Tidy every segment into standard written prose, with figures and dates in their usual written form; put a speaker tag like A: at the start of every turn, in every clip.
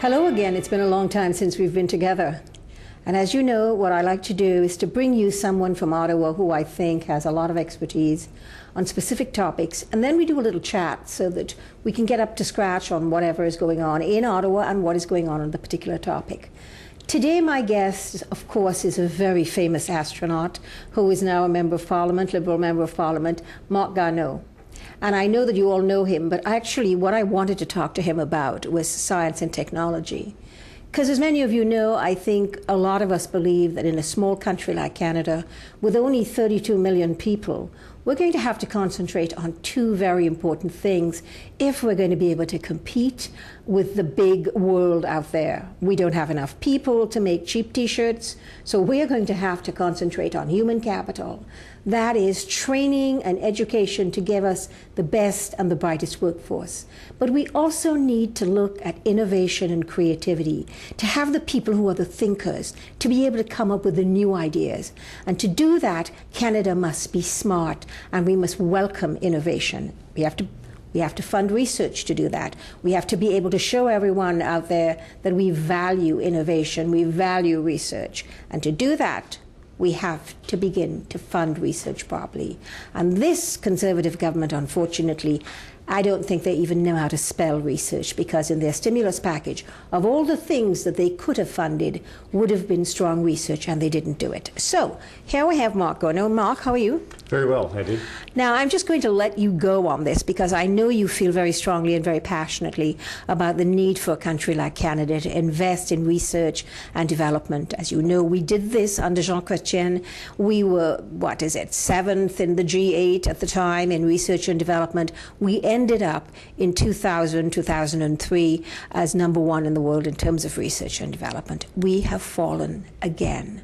A: Hello again. It's been a long time since we've been together. And as you know, what I like to do is to bring you someone from Ottawa who I think has a lot of expertise on specific topics. And then we do a little chat so that we can get up to scratch on whatever is going on in Ottawa and what is going on the particular topic. Today, my guest, of course, is a very famous astronaut who is now a Member of Parliament, Liberal Member of Parliament, Marc Garneau. And I know that you all know him, but actually what I wanted to talk to him about was science and technology. Because as many of you know, I think a lot of us believe that in a small country like Canada, with only 32 million people, we're going to have to concentrate on two very important things if we're going to be able to compete with the big world out there. We don't have enough people to make cheap t-shirts, so we're going to have to concentrate on human capital. That is training and education to give us the best and the brightest workforce. But we also need to look at innovation and creativity, to have the people who are the thinkers, to be able to come up with the new ideas. And to do that, Canada must be smart, and we must welcome innovation. We have to fund research to do that. We have to be able to show everyone out there that we value innovation, we value research. And to do that, we have to begin to fund research properly. And this Conservative government, unfortunately, I don't think they even know how to spell research, because in their stimulus package, of all the things that they could have funded, would have been strong research, and they didn't do it. So here we have Marc Garneau. Marc, how are you?
B: Very well, Hedy.
A: Now, I'm just going to let you go on this, because I know you feel very strongly and very passionately about the need for a country like Canada to invest in research and development. As you know, we did this under Jean Chrétien. We were, 7th in the G8 at the time in research and development. We ended up in 2000, 2003 as #1 in the world in terms of research and development. We have fallen again.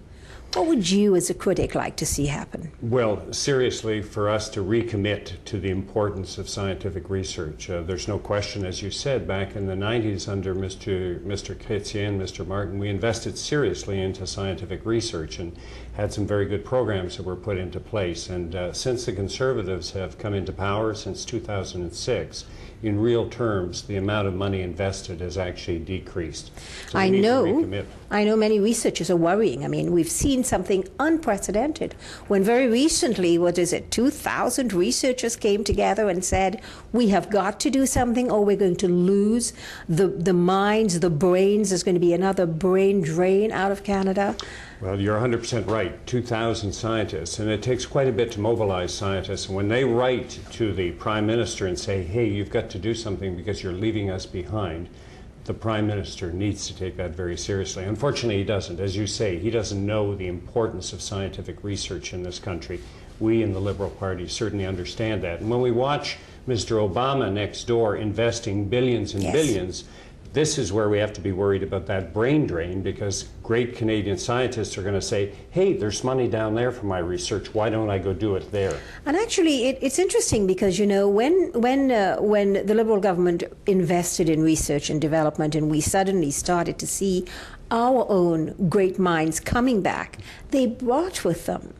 A: What would you as a critic like to see happen?
B: Well, seriously, for us to recommit to the importance of scientific research. There's no question, as you said, back in the 90s under Mr. Chrétien, Mr. Martin, we invested seriously into scientific research and had some very good programs that were put into place. And since the Conservatives have come into power since 2006, in real terms, the amount of money invested has actually decreased. So
A: I know many researchers are worrying. I mean, we've seen something unprecedented when very recently, 2,000 researchers came together and said, we have got to do something or we're going to lose the minds, the brains. There's going to be another brain drain out of Canada.
B: Well, you're 100% right, 2,000 scientists, and it takes quite a bit to mobilize scientists. And when they write to the Prime Minister and say, hey, you've got to do something because you're leaving us behind, the Prime Minister needs to take that very seriously. Unfortunately, he doesn't. As you say, he doesn't know the importance of scientific research in this country. We in the Liberal Party certainly understand that. And when we watch Mr. Obama next door investing billions and billions, this is where we have to be worried about that brain drain, because great Canadian scientists are going to say, hey, there's money down there for my research. Why don't I go do it there?
A: And actually, it's interesting because, you know, when the Liberal government invested in research and development and we suddenly started to see our own great minds coming back, they brought with them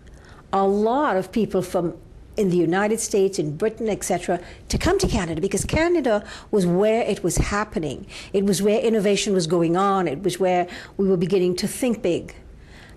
A: a lot of people from in the United States, in Britain, etc., to come to Canada, because Canada was where it was happening. It was where innovation was going on. It was where we were beginning to think big.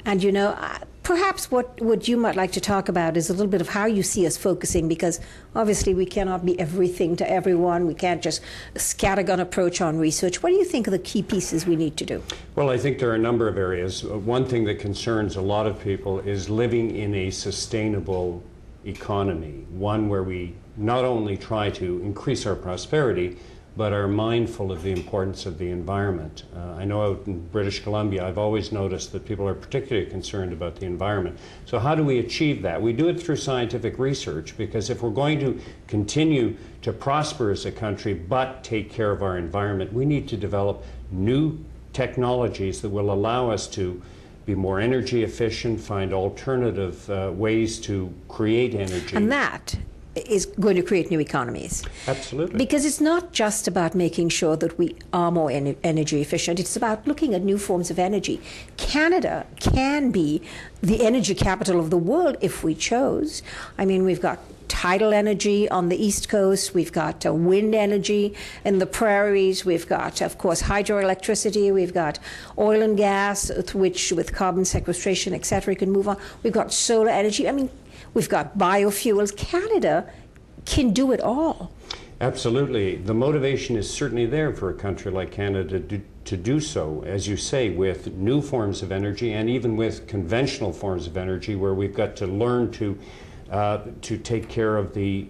A: And, you know, perhaps what you might like to talk about is a little bit of how you see us focusing, because obviously we cannot be everything to everyone. We can't just scattergun approach on research. What do you think are the key pieces we need to do?
B: Well, I think there are a number of areas. One thing that concerns a lot of people is living in a sustainable economy, one where we not only try to increase our prosperity, but are mindful of the importance of the environment. I know out in British Columbia, I've always noticed that people are particularly concerned about the environment. So how do we achieve that? We do it through scientific research, because if we're going to continue to prosper as a country but take care of our environment, we need to develop new technologies that will allow us to be more energy efficient, find alternative ways to create energy.
A: And that is going to create new economies.
B: Absolutely.
A: Because it's not just about making sure that we are more energy efficient, it's about looking at new forms of energy. Canada can be the energy capital of the world if we chose. I mean, we've got tidal energy on the East Coast. We've got wind energy in the prairies. We've got, of course, hydroelectricity. We've got oil and gas, which with carbon sequestration, et cetera, can move on. We've got solar energy. I mean, we've got biofuels. Canada can do it all.
B: Absolutely. The motivation is certainly there for a country like Canada to do so, as you say, with new forms of energy and even with conventional forms of energy, where we've got to learn to take care of the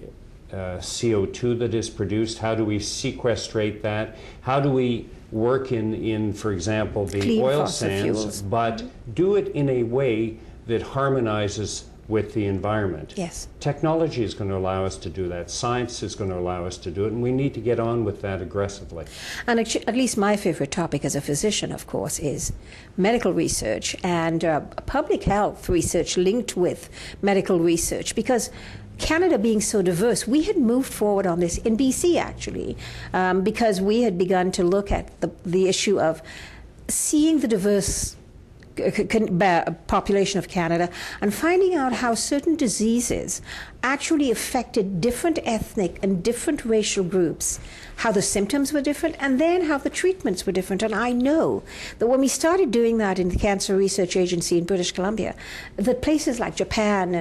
B: CO2 that is produced. How do we sequestrate that? How do we work in for example, the
A: clean
B: oil
A: fossil
B: sands,
A: fuels,
B: but do it in a way that harmonizes with the environment.
A: Yes.
B: Technology is going to allow us to do that. Science is going to allow us to do it, and we need to get on with that aggressively.
A: And actually, at least my favorite topic as a physician, of course, is medical research and public health research linked with medical research, because Canada being so diverse, we had moved forward on this in BC, actually, because we had begun to look at the issue of seeing the diverse population of Canada and finding out how certain diseases actually affected different ethnic and different racial groups, how the symptoms were different, and then how the treatments were different. And I know that when we started doing that in the Cancer Research Agency in British Columbia, that places like Japan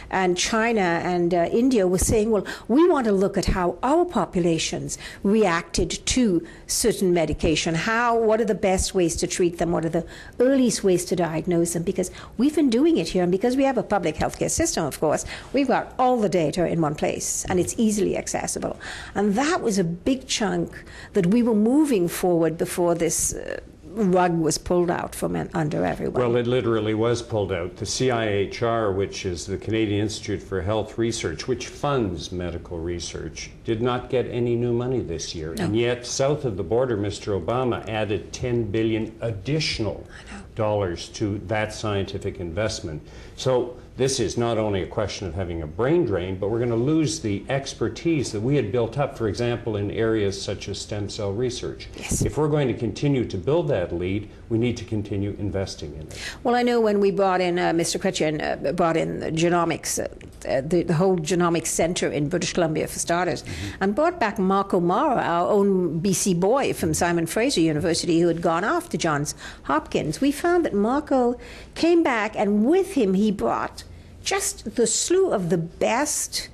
A: and China and India were saying, well, we want to look at how our populations reacted to certain medication. What are the best ways to treat them? What are the earliest ways to diagnose them? Because we've been doing it here, and because we have a public healthcare system, of course, we've got all the data in one place, and it's easily accessible. And that was a big chunk that we were moving forward before this rug was pulled out from under everyone.
B: Well, it literally was pulled out. The CIHR, which is the Canadian Institute for Health Research, which funds medical research, did not get any new money this year.
A: No.
B: And yet, south of the border, Mr. Obama added $10 billion additional dollars to that scientific investment. So this is not only a question of having a brain drain, but we're going to lose the expertise that we had built up, for example, in areas such as stem cell research.
A: Yes.
B: If we're going to continue to build that lead, we need to continue investing in it.
A: Well, I know when we brought in, Mr. Chrétien brought in genomics, the whole genomics center in British Columbia, for starters, and brought back Mark O'Mara, our own BC boy from Simon Fraser University, who had gone off to Johns Hopkins. We found that Marco came back, and with him he brought just the slew of the best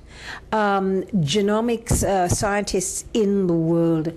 A: genomics scientists in the world